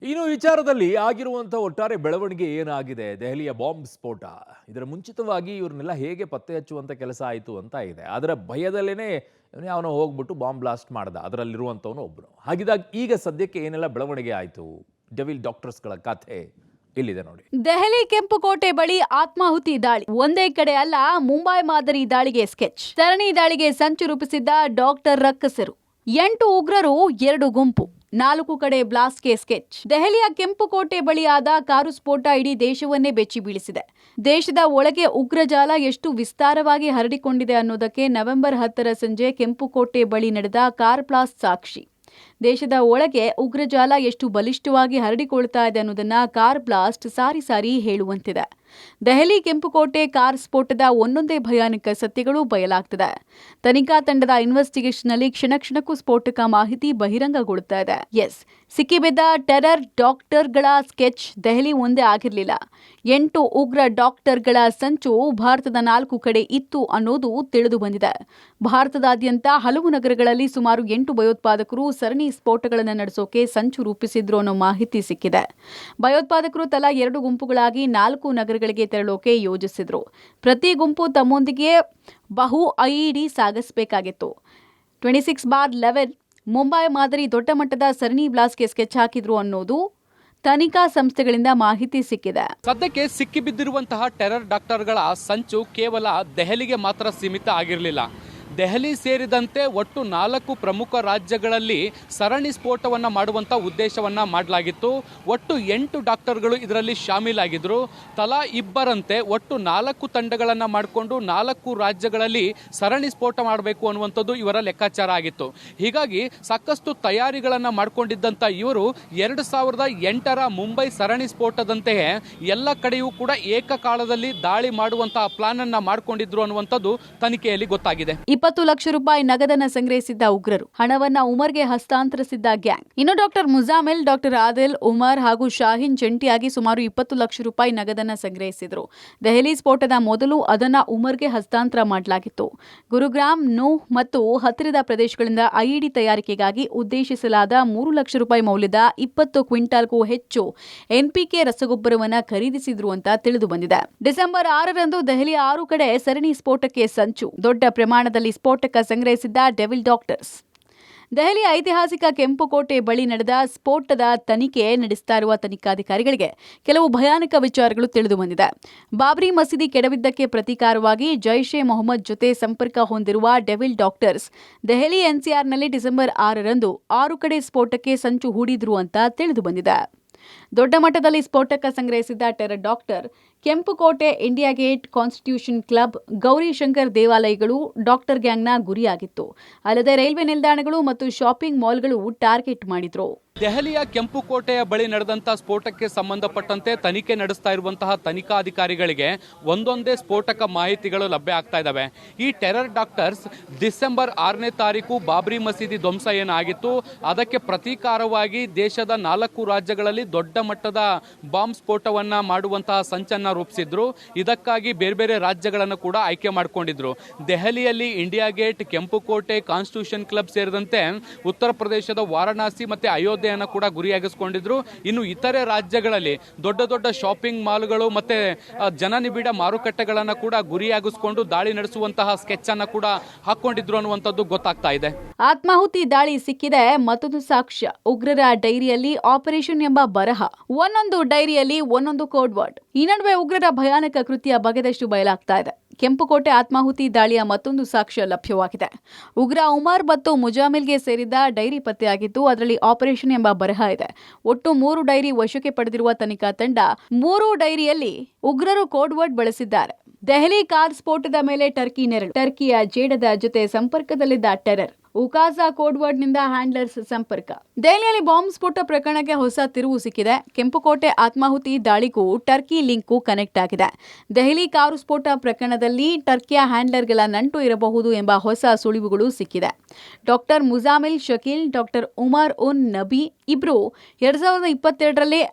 ಇನ್ನು ವಿಚಾರದಲ್ಲಿ ಆಗಿರುವಂಥ ಒಟ್ಟಾರೆ ಬೆಳವಣಿಗೆ ಏನಾಗಿದೆ? ದೆಹಲಿಯ ಬಾಂಬ್ ಸ್ಫೋಟ. ಇದರ ಮುಂಚಿತವಾಗಿ ಇವ್ರನ್ನೆಲ್ಲ ಹೇಗೆ ಪತ್ತೆ ಹಚ್ಚುವಂಥ ಕೆಲಸ ಆಯಿತು ಅಂತ ಇದೆ. ಅದರ ಭಯದಲ್ಲೇನೆ ಯಾವನೋ ಹೋಗ್ಬಿಟ್ಟು ಬಾಂಬ್ ಬ್ಲಾಸ್ಟ್ ಮಾಡ್ದ. ಅದರಲ್ಲಿರುವಂಥವನು ಒಬ್ಬನು. ಹಾಗಿದ್ದಾಗ ಈಗ ಸದ್ಯಕ್ಕೆ ಏನೆಲ್ಲ ಬೆಳವಣಿಗೆ ಆಯಿತು? ಡೆವಿಲ್ ಡಾಕ್ಟರ್ಸ್ಗಳ ಕಥೆ ಇಲ್ಲಿದೆ ನೋಡಿ. ದೆಹಲಿ ಕೆಂಪುಕೋಟೆ ಬಳಿ ಆತ್ಮಾಹುತಿ ದಾಳಿ. ಒಂದೇ ಕಡೆ ಅಲ್ಲ, ಮುಂಬೈ ಮಾದರಿ ದಾಳಿಗೆ ಸ್ಕೆಚ್. ಸರಣಿ ದಾಳಿಗೆ ಸಂಚು ರೂಪಿಸಿದ್ದ ಡಾಕ್ಟರ್ ರಕ್ಕಸರು. 8 ಉಗ್ರರು, 2 ಗುಂಪು, 4 ಕಡೆ ಬ್ಲಾಸ್ಟ್ಗೆ ಸ್ಕೆಚ್. ದೆಹಲಿಯ ಕೆಂಪುಕೋಟೆ ಬಳಿಯಾದ ಕಾರು ಸ್ಫೋಟ ಇಡೀ ದೇಶವನ್ನೇ ಬೆಚ್ಚಿ ಬೀಳಿಸಿದೆ. ದೇಶದ ಒಳಗೆ ಉಗ್ರಜಾಲ ಎಷ್ಟು ವಿಸ್ತಾರವಾಗಿ ಹರಡಿಕೊಂಡಿದೆ ಅನ್ನೋದಕ್ಕೆ ನವೆಂಬರ್ 10ರ ಸಂಜೆ ಕೆಂಪುಕೋಟೆ ಬಳಿ ನಡೆದ ಕಾರ್ ಬ್ಲಾಸ್ಟ್ ಸಾಕ್ಷಿ. ದೇಶದ ಒಳಗೆ ಉಗ್ರಜಾಲ ಎಷ್ಟು ಬಲಿಷ್ಠವಾಗಿ ಹರಡಿಕೊಳ್ತಾ ಇದೆ ಅನ್ನೋದನ್ನ ಕಾರ್ ಬ್ಲಾಸ್ಟ್ ಸಾರಿ ಸಾರಿ ಹೇಳುವಂತಿದೆ. ದೆಹಲಿ ಕೆಂಪುಕೋಟೆ ಕಾರ್ ಸ್ಫೋಟದ ಒಂದೊಂದೇ ಭಯಾನಕ ಸತ್ಯಗಳು ಬಯಲಾಗ್ತಿದೆ. ತನಿಖಾ ತಂಡದ ಇನ್ವೆಸ್ಟಿಗೇಷನ್ ನಲ್ಲಿ ಕ್ಷಣ ಕ್ಷಣಕ್ಕೂ ಸ್ಫೋಟಕ ಮಾಹಿತಿ ಬಹಿರಂಗಗೊಳ್ಳುತ್ತಾ ಇದೆ. ಸಿಕ್ಕಿಬಿದ್ದ ಟೆರರ್ ಡಾಕ್ಟರ್ಗಳ ಸ್ಕೆಚ್ ದೆಹಲಿ ಒಂದೇ ಆಗಿರಲಿಲ್ಲ. 8 ಉಗ್ರ ಡಾಕ್ಟರ್ಗಳ ಸಂಚು ಭಾರತದ 4 ಕಡೆ ಇತ್ತು ಅನ್ನೋದು ತಿಳಿದು ಬಂದಿದೆ. ಭಾರತದಾದ್ಯಂತ ಹಲವು ನಗರಗಳಲ್ಲಿ ಸುಮಾರು 8 ಭಯೋತ್ಪಾದಕರು ಸರಣಿ ಸ್ಫೋಟಗಳನ್ನು ನಡೆಸೋಕೆ ಸಂಚು ರೂಪಿಸಿದ್ರು ಅನ್ನೋ ಮಾಹಿತಿ ಸಿಕ್ಕಿದೆ. ಭಯೋತ್ಪಾದಕರು ತಲಾ 2 ಗುಂಪುಗಳಾಗಿ 4 ನಗರಗಳಿಗೆ ತೆರಳೋಕೆ ಯೋಜಿಸಿದ್ರು. ಪ್ರತಿ ಗುಂಪು ತಮ್ಮೊಂದಿಗೆ ಬಹು ಐಇಡಿ ಸಾಗಿಸಬೇಕಾಗಿತ್ತು. 26/11 ಮುಂಬೈ ಮಾದರಿ ದೊಡ್ಡ ಮಟ್ಟದ ಸರಣಿ ಬ್ಲಾಸ್ಟ್ಗೆ ಸ್ಕೆಚ್ ಹಾಕಿದ್ರು ಅನ್ನೋದು ತನಿಖಾ ಸಂಸ್ಥೆಗಳಿಂದ ಮಾಹಿತಿ ಸಿಕ್ಕಿದೆ. ಸದ್ಯಕ್ಕೆ ಸಿಕ್ಕಿಬಿದ್ದಿರುವಂತಹ ಟೆರರ್ ಡಾಕ್ಟರ್ಗಳ ಸಂಚು ಕೇವಲ ದೆಹಲಿಗೆ ಮಾತ್ರ ಸೀಮಿತ ಆಗಿರಲಿಲ್ಲ. ದೆಹಲಿ ಸೇರಿದಂತೆ ಒಟ್ಟು 4 ಪ್ರಮುಖ ರಾಜ್ಯಗಳಲ್ಲಿ ಸರಣಿ ಸ್ಫೋಟವನ್ನು ಮಾಡುವಂಥ ಉದ್ದೇಶವನ್ನು ಮಾಡಲಾಗಿತ್ತು. ಒಟ್ಟು 8 ಡಾಕ್ಟರ್ಗಳು ಇದರಲ್ಲಿ ಶಾಮೀಲಾಗಿದ್ದರು. ತಲಾ ಇಬ್ಬರಂತೆ ಒಟ್ಟು 4 ತಂಡಗಳನ್ನು ಮಾಡಿಕೊಂಡು 4 ರಾಜ್ಯಗಳಲ್ಲಿ ಸರಣಿ ಸ್ಫೋಟ ಮಾಡಬೇಕು ಅನ್ನುವಂಥದ್ದು ಇವರ ಲೆಕ್ಕಾಚಾರ ಆಗಿತ್ತು. ಹೀಗಾಗಿ ಸಾಕಷ್ಟು ತಯಾರಿಗಳನ್ನು ಮಾಡಿಕೊಂಡಿದ್ದಂಥ ಇವರು 2008ರ ಮುಂಬೈ ಸರಣಿ ಸ್ಫೋಟದಂತೆಯೇ ಎಲ್ಲ ಕಡೆಯೂ ಕೂಡ ಏಕಕಾಲದಲ್ಲಿ ದಾಳಿ ಮಾಡುವಂತಹ ಪ್ಲಾನ್ ಅನ್ನ ಮಾಡಿಕೊಂಡಿದ್ರು ಅನ್ನುವಂಥದ್ದು ತನಿಖೆಯಲ್ಲಿ ಗೊತ್ತಾಗಿದೆ. 20 ಲಕ್ಷ ರೂಪಾಯಿ ನಗದನ್ನ ಸಂಗ್ರಹಿಸಿದ್ದ ಉಗ್ರರು ಹಣವನ್ನ ಉಮರ್ಗೆ ಹಸ್ತಾಂತರಿಸಿದ್ದ ಗ್ಯಾಂಗ್. ಇನ್ನು ಡಾಕ್ಟರ್ ಮುಜಾಮಿಲ್, ಡಾಕ್ಟರ್ ಆದಿಲ್, ಉಮರ್ ಹಾಗೂ ಶಾಹೀನ್ ಜಂಟಿಯಾಗಿ ಸುಮಾರು 20 ಲಕ್ಷ ರೂಪಾಯಿ ನಗದನ್ನ ಸಂಗ್ರಹಿಸಿದ್ರು. ದೆಹಲಿ ಸ್ಫೋಟದ ಮೊದಲು ಅದನ್ನ ಉಮರ್ಗೆ ಹಸ್ತಾಂತರ ಮಾಡಲಾಗಿತ್ತು. ಗುರುಗ್ರಾಮ್, ನೂಹ್ ಮತ್ತು ಹತ್ತಿರದ ಪ್ರದೇಶಗಳಿಂದ ಐಇಡಿ ತಯಾರಿಕೆಗಾಗಿ ಉದ್ದೇಶಿಸಲಾದ 3 ಲಕ್ಷ ರೂಪಾಯಿ ಮೌಲ್ಯದ 20 ಕ್ವಿಂಟಾಲ್ಗೂ ಹೆಚ್ಚು ಎನ್ಪಿಕೆ ರಸಗೊಬ್ಬರವನ್ನ ಖರೀದಿಸಿದ್ರು ಅಂತ ತಿಳಿದು ಬಂದಿದೆ. ಡಿಸೆಂಬರ್ 6ರಂದು ದೆಹಲಿಯ 6 ಕಡೆ ಸರಣಿ ಸ್ಫೋಟಕ್ಕೆ ಸಂಚು. ದೊಡ್ಡ ಪ್ರಮಾಣದಲ್ಲಿ ಸ್ಫೋಟಕ ಸಂಗ್ರಹಿಸಿದ್ದ ಡೆವಿಲ್ ಡಾಕ್ಟರ್ಸ್. ದೆಹಲಿಯ ಐತಿಹಾಸಿಕ ಕೆಂಪುಕೋಟೆ ಬಳಿ ನಡೆದ ಸ್ಫೋಟದ ತನಿಖೆ ನಡೆಸ್ತಾ ಇರುವ ತನಿಖಾಧಿಕಾರಿಗಳಿಗೆ ಕೆಲವು ಭಯಾನಕ ವಿಚಾರಗಳು ತಿಳಿದು ಬಂದಿದೆ. ಬಾಬ್ರಿ ಮಸೀದಿ ಕೆಡವಿದ್ದಕ್ಕೆ ಪ್ರತೀಕಾರವಾಗಿ ಜೈಷ್ ಎ ಮೊಹಮ್ಮದ್ ಜೊತೆ ಸಂಪರ್ಕ ಹೊಂದಿರುವ ಡೆವಿಲ್ ಡಾಕ್ಟರ್ಸ್ ದೆಹಲಿ ಎನ್ಸಿಆರ್ನಲ್ಲಿ ಡಿಸೆಂಬರ್ 6ರಂದು 6 ಕಡೆ ಸ್ಫೋಟಕ್ಕೆ ಸಂಚು ಹೂಡಿದ್ರು ಅಂತ ತಿಳಿದು ಬಂದಿದೆ. ದೊಡ್ಡ ಮಟ್ಟದಲ್ಲಿ ಸ್ಫೋಟಕ ಸಂಗ್ರಹಿಸಿದ್ದ ಟೆರರ್ ಡಾಕ್ಟರ್ ಕೆಂಪುಕೋಟೆ, India Gate, Constitution Club, Gaurishankar ದೇವಾಲಯಗಳು ಡಾಕ್ಟರ್ ಗ್ಯಾಂಗ್ನ ಗುರಿಯಾಗಿತ್ತು. ಅಲ್ಲದೆ ರೈಲ್ವೆ ನಿಲ್ದಾಣಗಳು ಮತ್ತು ಶಾಪಿಂಗ್ ಮಾಲ್ಗಳು ಟಾರ್ಗೆಟ್ ಮಾಡಿದ್ರು. ದೆಹಲಿಯ ಕೆಂಪುಕೋಟೆಯ ಬಳಿ ನಡೆದಂತಹ ಸ್ಫೋಟಕ್ಕೆ ಸಂಬಂಧಪಟ್ಟಂತೆ ತನಿಖೆ ನಡೆಸ್ತಾ ಇರುವಂತಹ ತನಿಖಾಧಿಕಾರಿಗಳಿಗೆ ಒಂದೊಂದೇ ಸ್ಫೋಟಕ ಮಾಹಿತಿಗಳು ಲಭ್ಯ ಆಗ್ತಾ ಇದ್ದಾವೆ. ಈ ಟೆರರ್ ಡಾಕ್ಟರ್ಸ್ ಡಿಸೆಂಬರ್ 6ನೇ ತಾರೀಕು ಬಾಬ್ರಿ ಮಸೀದಿ ಧ್ವಂಸ ಏನಾಗಿತ್ತು ಅದಕ್ಕೆ ಪ್ರತೀಕಾರವಾಗಿ ದೇಶದ 4 ರಾಜ್ಯಗಳಲ್ಲಿ ದೊಡ್ಡ ಮಟ್ಟದ ಬಾಂಬ್ ಸ್ಫೋಟವನ್ನ ಮಾಡುವಂತಹ ಸಂಚನ್ನ ರೂಪಿಸಿದ್ರು. ಇದಕ್ಕಾಗಿ ಬೇರೆ ಬೇರೆ ರಾಜ್ಯಗಳನ್ನು ಕೂಡ ಆಯ್ಕೆ ಮಾಡಿಕೊಂಡಿದ್ರು. ದೆಹಲಿಯಲ್ಲಿ ಇಂಡಿಯಾ ಗೇಟ್, ಕೆಂಪುಕೋಟೆ, ಕಾನ್ಸ್ಟಿಟ್ಯೂಷನ್ ಕ್ಲಬ್ ಸೇರಿದಂತೆ ಉತ್ತರ ಪ್ರದೇಶದ ವಾರಣಾಸಿ ಮತ್ತೆ ಅಯೋಧ್ಯೆ ಕೂಡ ಗುರಿಯಾಗಿಸಿಕೊಂಡಿದ್ರು. ಇನ್ನು ಇತರೆ ರಾಜ್ಯಗಳಲ್ಲಿ ದೊಡ್ಡ ದೊಡ್ಡ ಶಾಪಿಂಗ್ ಮಾಲ್ಗಳು ಮತ್ತೆ ಜನನಿಬಿಡ ಮಾರುಕಟ್ಟೆಗಳನ್ನು ಕೂಡ ಗುರಿಯಾಗಿಸಿಕೊಂಡು ದಾಳಿ ನಡೆಸುವಂತಹ ಸ್ಕೆಚ್ ಅನ್ನ ಕೂಡ ಹಾಕೊಂಡಿದ್ರು ಅನ್ನುವಂಥದ್ದು ಗೊತ್ತಾಗ್ತಾ ಇದೆ. ಆತ್ಮಾಹುತಿ ದಾಳಿ ಸಿಕ್ಕಿದೆ ಮತ್ತೊಂದು ಸಾಕ್ಷ್ಯ. ಉಗ್ರರ ಡೈರಿಯಲ್ಲಿ ಆಪರೇಷನ್ ಎಂಬ ಬರಹ, ಒಂದೊಂದು ಡೈರಿಯಲ್ಲಿ ಒಂದೊಂದು ಕೋಡ್ ವರ್ಡ್. ಈ ನಡುವೆ ಉಗ್ರರ ಭಯಾನಕ ಕೃತ್ಯ ಬಗೆದಷ್ಟು ಬಯಲಾಗ್ತಾ ಇದೆ. ಕೆಂಪುಕೋಟೆ ಆತ್ಮಾಹುತಿ ದಾಳಿಯ ಮತ್ತೊಂದು ಸಾಕ್ಷ್ಯ ಲಭ್ಯವಾಗಿದೆ. ಉಗ್ರ ಉಮರ್ ಮತ್ತು ಮುಜಾಮಿಲ್ಗೆ ಸೇರಿದ ಡೈರಿ ಪತ್ತೆಯಾಗಿದ್ದು ಅದರಲ್ಲಿ ಆಪರೇಷನ್ ಎಂಬ ಬರಹ ಇದೆ. ಒಟ್ಟು 3 ಡೈರಿ ವಶಕ್ಕೆ ಪಡೆದಿರುವ ತನಿಖಾ ತಂಡ 3 ಡೈರಿಯಲ್ಲಿ ಉಗ್ರರು ಕೋಡ್ ವರ್ಡ್ ಬಳಸಿದ್ದಾರೆ. ದೆಹಲಿ ಕಾರ್ ಸ್ಫೋಟದ ಮೇಲೆ ಟರ್ಕಿ ನೆರಳು. ಟರ್ಕಿಯ ಜೇಡದ ಜೊತೆ ಸಂಪರ್ಕದಲ್ಲಿದ್ದ ಟೆರರ್. ಉಕಾಜಾ ಕೋಡ್ ವರ್ಡ್ನಿಂದ ಹ್ಯಾಂಡ್ಲರ್ಸ್ ಸಂಪರ್ಕ. ದೆಹಲಿಯಲ್ಲಿ ಬಾಂಬ್ ಸ್ಫೋಟ ಪ್ರಕರಣಕ್ಕೆ ಹೊಸ ತಿರುವು ಸಿಕ್ಕಿದೆ. ಕೆಂಪುಕೋಟೆ ಆತ್ಮಾಹುತಿ ದಾಳಿಗೂ ಟರ್ಕಿ ಲಿಂಕು ಕನೆಕ್ಟ್ ಆಗಿದೆ. ದೆಹಲಿ ಕಾರು ಸ್ಫೋಟ ಪ್ರಕರಣದಲ್ಲಿ ಟರ್ಕಿಯ ಹ್ಯಾಂಡ್ಲರ್ಗಳ ನಂಟು ಇರಬಹುದು ಎಂಬ ಹೊಸ ಸುಳಿವುಗಳು ಸಿಕ್ಕಿದೆ. ಡಾಕ್ಟರ್ ಮುಜಾಮಿಲ್ ಶಕೀಲ್, ಡಾಕ್ಟರ್ ಉಮರ್ ಉನ್ ನಬಿ ಇಬ್ರು 2022ರಲ್ಲಿ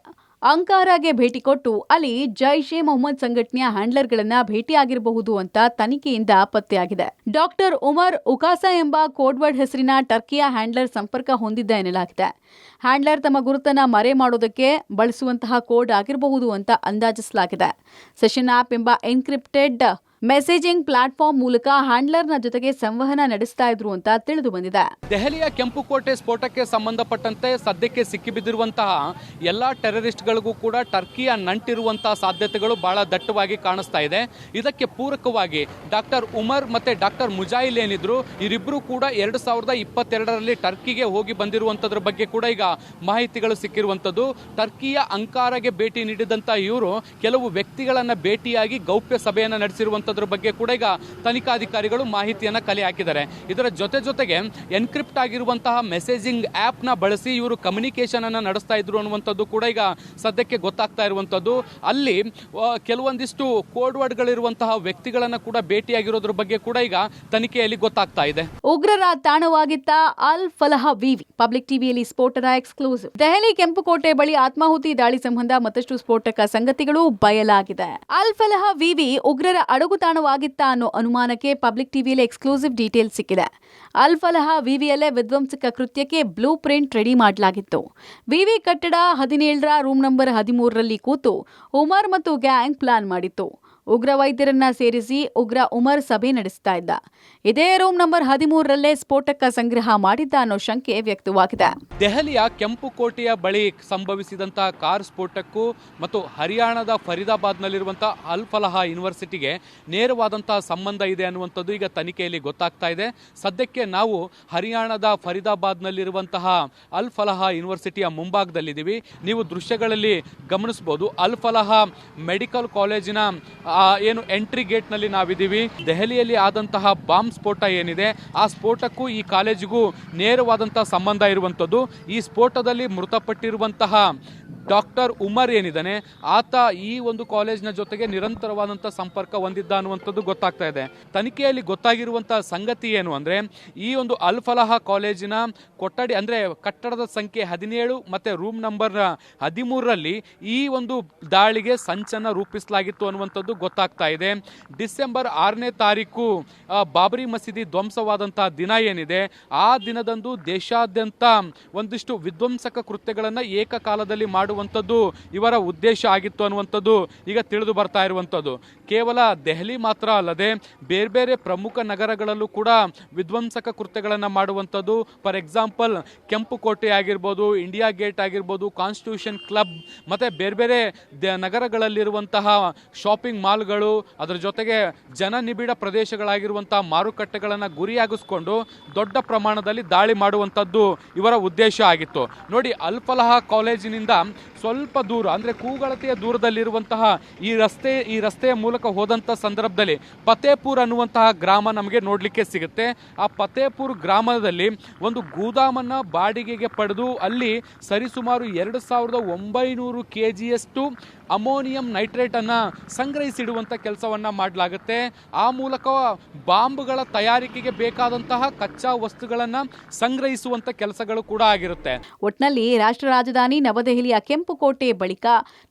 ಅಂಕಾರಾಗೆ ಭೇಟಿ ಕೊಟ್ಟು ಅಲ್ಲಿ ಜೈಷ್ ಎ ಮೊಹಮ್ಮದ್ ಸಂಘಟನೆಯ ಹ್ಯಾಂಡ್ಲರ್ಗಳನ್ನ ಭೇಟಿಯಾಗಿರಬಹುದು ಅಂತ ತನಿಖೆಯಿಂದ ಪತ್ತೆಯಾಗಿದೆ. ಡಾಕ್ಟರ್ ಉಮರ್ ಉಕಾಸಾ ಎಂಬ ಕೋಡ್ವರ್ಡ್ ಹೆಸರಿನ ಟರ್ಕಿಯ ಹ್ಯಾಂಡ್ಲರ್ ಸಂಪರ್ಕ ಹೊಂದಿದ್ದ ಎನ್ನಲಾಗಿದೆ. ಹ್ಯಾಂಡ್ಲರ್ ತಮ್ಮ ಗುರುತನ್ನ ಮರೆ ಮಾಡೋದಕ್ಕೆ ಬಳಸುವಂತಹ ಕೋಡ್ ಆಗಿರಬಹುದು ಅಂತ ಅಂದಾಜಿಸಲಾಗಿದೆ. ಸೆಷನ್ ಆಪ್ ಎಂಬ ಎನ್ಕ್ರಿಪ್ಟೆಡ್ ಮೆಸೇಜಿಂಗ್ ಪ್ಲಾಟ್ಫಾರ್ಮ್ ಮೂಲಕ ಹ್ಯಾಂಡ್ಲರ್ನ ಜೊತೆಗೆ ಸಂವಹನ ನಡೆಸ್ತಾ ಇದ್ರು ಅಂತ ತಿಳಿದು ಬಂದಿದೆ. ದೆಹಲಿಯ ಕೆಂಪುಕೋಟೆ ಸ್ಫೋಟಕ್ಕೆ ಸಂಬಂಧಪಟ್ಟಂತೆ ಸದ್ಯಕ್ಕೆ ಸಿಕ್ಕಿಬಿದ್ದಿರುವಂತಹ ಎಲ್ಲಾ ಟೆರರಿಸ್ಟ್ಗಳಿಗೂ ಕೂಡ ಟರ್ಕಿಯ ನಂಟಿರುವಂತಹ ಸಾಧ್ಯತೆಗಳು ಬಹಳ ದಟ್ಟವಾಗಿ ಕಾಣಿಸ್ತಾ ಇದೆ. ಇದಕ್ಕೆ ಪೂರಕವಾಗಿ ಡಾಕ್ಟರ್ ಉಮರ್ ಮತ್ತೆ ಡಾಕ್ಟರ್ ಮುಜಾಯಿಲ್ ಏನಿದ್ರು ಇವರಿಬ್ರು ಕೂಡ 2022ರಲ್ಲಿ ಟರ್ಕಿಗೆ ಹೋಗಿ ಬಂದಿರುವಂತದ್ರ ಬಗ್ಗೆ ಕೂಡ ಈಗ ಮಾಹಿತಿಗಳು ಸಿಕ್ಕಿರುವಂತದ್ದು. ಟರ್ಕಿಯ ಅಂಕಾರಾಗೆ ಭೇಟಿ ನೀಡಿದಂತ ಇವರು ಕೆಲವು ವ್ಯಕ್ತಿಗಳನ್ನ ಭೇಟಿಯಾಗಿ ಗೌಪ್ಯ ಸಭೆಯನ್ನ ನಡೆಸಿರುವಂತ ಬಗ್ಗೆ ಕೂಡ ಈಗ ತನಿಖಾಧಿಕಾರಿಗಳು ಮಾಹಿತಿಯನ್ನ ಕಲೆ ಹಾಕಿದ್ದಾರೆ. ಇದರ ಜೊತೆಗೆ ಎನ್ಕ್ರಿಪ್ಟ್ ಆಗಿರುವಂತಹ ಮೆಸೇಜಿಂಗ್ ಆಪ್ ನ ಬಳಸಿ ಇವರು ಕಮ್ಯುನಿಕೇಶನ್ ಅನ್ನ ನಡೆಸ್ತಾ ಇದ್ರು ಅನ್ನುವಂಥದ್ದು ಕೂಡ ಈಗ ಸದ್ಯಕ್ಕೆ ಗೊತ್ತಾಗ್ತಾ ಇರುವಂತದ್ದು. ಅಲ್ಲಿ ಕೆಲವೊಂದಿಷ್ಟು ಕೋಡ್ ವರ್ಡ್ ಗಳಿರುವಂತಹ ವ್ಯಕ್ತಿಗಳನ್ನ ಕೂಡ ಭೇಟಿಯಾಗಿರೋದ್ರ ಬಗ್ಗೆ ಕೂಡ ಈಗ ತನಿಖೆಯಲ್ಲಿ ಗೊತ್ತಾಗ್ತಾ ಇದೆ. ಉಗ್ರರ ತಾಣವಾಗಿದ್ದ ಅಲ್ ಫಲಹ ವಿವಿ ಪಬ್ಲಿಕ್ ಟಿವಿಯಲ್ಲಿ ಸ್ಫೋಟದ ಎಕ್ಸ್ಕ್ಲೂಸಿವ್. ದೆಹಲಿ ಕೆಂಪುಕೋಟೆ ಬಳಿ ಆತ್ಮಾಹುತಿ ದಾಳಿ ಸಂಬಂಧ ಮತ್ತಷ್ಟು ಸ್ಫೋಟಕ ಸಂಗತಿಗಳು ಬಯಲಾಗಿದೆ. ಅಲ್ ಫಲಹ ವಿವಿ ಉಗ್ರರ ಅಡಗುತಾಣವಾಗಿತ್ತ ಅನ್ನೋ ಅನುಮಾನಕ್ಕೆ ಪಬ್ಲಿಕ್ ಟಿವಿಯಲ್ಲಿ ಎಕ್ಸ್ಕ್ಲೂಸಿವ್ ಡೀಟೇಲ್ ಸಿಕ್ಕಿದೆ. ಅಲ್ ಫಲಹ ವಿವಿಯಲ್ಲೇ ವಿಧ್ವಂಸಕ ಕೃತ್ಯಕ್ಕೆ ಬ್ಲೂ ಪ್ರಿಂಟ್ ರೆಡಿ ಮಾಡಲಾಗಿತ್ತು. ವಿವಿ ಕಟ್ಟಡ 17ರ ರೂಮ್ ನಂಬರ್ 13ರಲ್ಲಿ ಕೂತು ಉಮರ್ ಮತ್ತು ಗ್ಯಾಂಗ್ ಪ್ಲಾನ್ ಮಾಡಿತ್ತು. ಉಗ್ರ ವೈದ್ಯರನ್ನ ಸೇರಿಸಿ ಉಗ್ರ ಉಮರ್ ಸಭೆ ನಡೆಸ್ತಾ ಇದ್ದ. ಇದೇ ರೂಮ್ ನಂಬರ್ 13ರಲ್ಲೇ ಸ್ಫೋಟಕ ಸಂಗ್ರಹ ಮಾಡಿದ್ದ ಅನ್ನೋ ಶಂಕೆ ವ್ಯಕ್ತವಾಗಿದೆ. ದೆಹಲಿಯ ಕೆಂಪುಕೋಟೆಯ ಬಳಿ ಸಂಭವಿಸಿದಂತಹ ಕಾರ್ ಸ್ಫೋಟಕ್ಕೂ ಮತ್ತು ಹರಿಯಾಣದ ಫರೀದಾಬಾದ್ನಲ್ಲಿರುವಂತಹ ಅಲ್ ಫಲಹ ಯೂನಿವರ್ಸಿಟಿಗೆ ನೇರವಾದಂತಹ ಸಂಬಂಧ ಇದೆ ಅನ್ನುವಂಥದ್ದು ಈಗ ತನಿಖೆಯಲ್ಲಿ ಗೊತ್ತಾಗ್ತಾ ಇದೆ. ಸದ್ಯಕ್ಕೆ ನಾವು ಹರಿಯಾಣದ ಫರೀದಾಬಾದ್ನಲ್ಲಿರುವಂತಹ ಅಲ್ ಫಲಹ ಯೂನಿವರ್ಸಿಟಿಯ ಮುಂಭಾಗದಲ್ಲಿದ್ದೀವಿ. ನೀವು ದೃಶ್ಯಗಳಲ್ಲಿ ಗಮನಿಸಬಹುದು. ಅಲ್ ಫಲಹ ಮೆಡಿಕಲ್ ಕಾಲೇಜಿನ ಏನು ಎಂಟ್ರಿ ಗೇಟ್ ನಲ್ಲಿ ನಾವಿದ್ದೀವಿ. ದೆಹಲಿಯಲ್ಲಿ ಆದಂತಹ ಬಾಂಬ್ ಸ್ಫೋಟ ಏನಿದೆ ಆ ಸ್ಫೋಟಕ್ಕೂ ಈ ಕಾಲೇಜಿಗೂ ನೇರವಾದಂತಹ ಸಂಬಂಧ ಇರುವಂತದ್ದು. ಈ ಸ್ಫೋಟದಲ್ಲಿ ಮೃತಪಟ್ಟಿರುವಂತಹ ಡಾಕ್ಟರ್ ಉಮರ್ ಏನಿದ್ದಾನೆ ಆತ ಈ ಒಂದು ಕಾಲೇಜಿನ ಜೊತೆಗೆ ನಿರಂತರವಾದಂತಹ ಸಂಪರ್ಕ ಹೊಂದಿದ್ದ ಅನ್ನುವಂಥದ್ದು ಗೊತ್ತಾಗ್ತಾ ಇದೆ. ತನಿಖೆಯಲ್ಲಿ ಗೊತ್ತಾಗಿರುವಂತಹ ಸಂಗತಿ ಏನು ಅಂದ್ರೆ ಈ ಒಂದು ಅಲ್ ಫಲಹ ಕಾಲೇಜಿನ ಕೊಠಡಿ ಅಂದ್ರೆ ಕಟ್ಟಡದ ಸಂಖ್ಯೆ 17 ಮತ್ತೆ ರೂಮ್ ನಂಬರ್ 13ರಲ್ಲಿ ಈ ಒಂದು ದಾಳಿಗೆ ಸಂಚನ ರೂಪಿಸಲಾಗಿತ್ತು ಅನ್ನುವಂಥದ್ದು ಗೊತ್ತಾಗ್ತಾ ಇದೆ. ಡಿಸೆಂಬರ್ 6ನೇ ತಾರೀಕು ಬಾಬರಿ ಮಸೀದಿ ಧ್ವಂಸವಾದಂತಹ ದಿನ ಏನಿದೆ ಆ ದಿನದಂದು ದೇಶಾದ್ಯಂತ ಒಂದಿಷ್ಟು ವಿಧ್ವಂಸಕ ಕೃತ್ಯಗಳನ್ನ ಏಕಕಾಲದಲ್ಲಿ ಮಾಡುವಂಥದ್ದು ಇವರ ಉದ್ದೇಶ ಆಗಿತ್ತು ಅನ್ನುವಂಥದ್ದು ಈಗ ತಿಳಿದು ಬರ್ತಾ ಇರುವಂಥದ್ದು. ಕೇವಲ ದೆಹಲಿ ಮಾತ್ರ ಅಲ್ಲದೆ ಬೇರೆ ಬೇರೆ ಪ್ರಮುಖ ನಗರಗಳಲ್ಲೂ ಕೂಡ ವಿಧ್ವಂಸಕ ಕೃತ್ಯಗಳನ್ನು ಮಾಡುವಂಥದ್ದು. ಫಾರ್ ಎಕ್ಸಾಂಪಲ್ ಕೆಂಪುಕೋಟೆ ಆಗಿರ್ಬೋದು, ಇಂಡಿಯಾ ಗೇಟ್ ಆಗಿರ್ಬೋದು, ಕಾನ್ಸ್ಟಿಟ್ಯೂಷನ್ ಕ್ಲಬ್ ಮತ್ತೆ ಬೇರೆ ಬೇರೆ ನಗರಗಳಲ್ಲಿರುವಂತಹ ಶಾಪಿಂಗ್ ಮಾಲ್ಗಳು, ಅದರ ಜೊತೆಗೆ ಜನನಿಬಿಡ ಪ್ರದೇಶಗಳಾಗಿರುವಂತಹ ಮಾರುಕಟ್ಟೆಗಳನ್ನು ಗುರಿಯಾಗಿಸ್ಕೊಂಡು ದೊಡ್ಡ ಪ್ರಮಾಣದಲ್ಲಿ ದಾಳಿ ಮಾಡುವಂಥದ್ದು ಇವರ ಉದ್ದೇಶ ಆಗಿತ್ತು. ನೋಡಿ, ಅಲ್ ಫಲಹ ಕಾಲೇಜಿನಿಂದ ಸ್ವಲ್ಪ ದೂರ ಅಂದ್ರೆ ಕೂಗಳತೆಯ ದೂರದಲ್ಲಿರುವಂತಹ ಈ ರಸ್ತೆಯ ಮೂಲಕ ಹೋದಂತ ಸಂದರ್ಭದಲ್ಲಿ ಫತೇಪುರ್ ಅನ್ನುವಂತಹ ಗ್ರಾಮ ನಮಗೆ ನೋಡ್ಲಿಕ್ಕೆ ಸಿಗುತ್ತೆ. ಆ ಫತೇಪುರ್ ಗ್ರಾಮದಲ್ಲಿ ಒಂದು ಗೋದಾಮನ್ನ ಬಾಡಿಗೆಗೆ ಪಡೆದು ಅಲ್ಲಿ ಸರಿಸುಮಾರು 2900 kgಯಷ್ಟು ಅಮೋನಿಯಂ ನೈಟ್ರೇಟ್ ಅನ್ನ ಸಂಗ್ರಹಿಸಿಡುವಂತ ಕೆಲಸವನ್ನ ಮಾಡಲಾಗುತ್ತೆ. ಆ ಮೂಲಕ ಬಾಂಬ್ಗಳ ತಯಾರಿಕೆಗೆ ಬೇಕಾದಂತಹ ಕಚ್ಚಾ ವಸ್ತುಗಳನ್ನ ಸಂಗ್ರಹಿಸುವಂತ ಕೆಲಸಗಳು ಕೂಡ ಆಗಿರುತ್ತೆ. ಒಟ್ನಲ್ಲಿ ರಾಷ್ಟ್ರ ರಾಜಧಾನಿ ನವದೆಹಲಿಯ ಕೆಂಪುಕೋಟೆ ಬಳಿಕ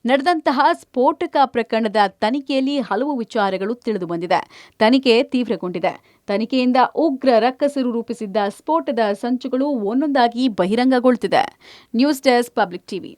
ನಡೆದಂತಹ ಸ್ಫೋಟಕ ಪ್ರಕರಣದ ತನಿಖೆಯಲ್ಲಿ ಹಲವು ವಿಚಾರಗಳು ತಿಳಿದು ಬಂದಿದೆ. ತನಿಖೆ ತೀವ್ರಗೊಂಡಿದೆ. ತನಿಖೆಯಿಂದ ಉಗ್ರ ರಕ್ಕಸರು ರೂಪಿಸಿದ್ದ ಸ್ಫೋಟದ ಸಂಚುಗಳು ಒಂದೊಂದಾಗಿ ಬಹಿರಂಗಗೊಳ್ಳುತ್ತಿದೆ. News desk, Public TV.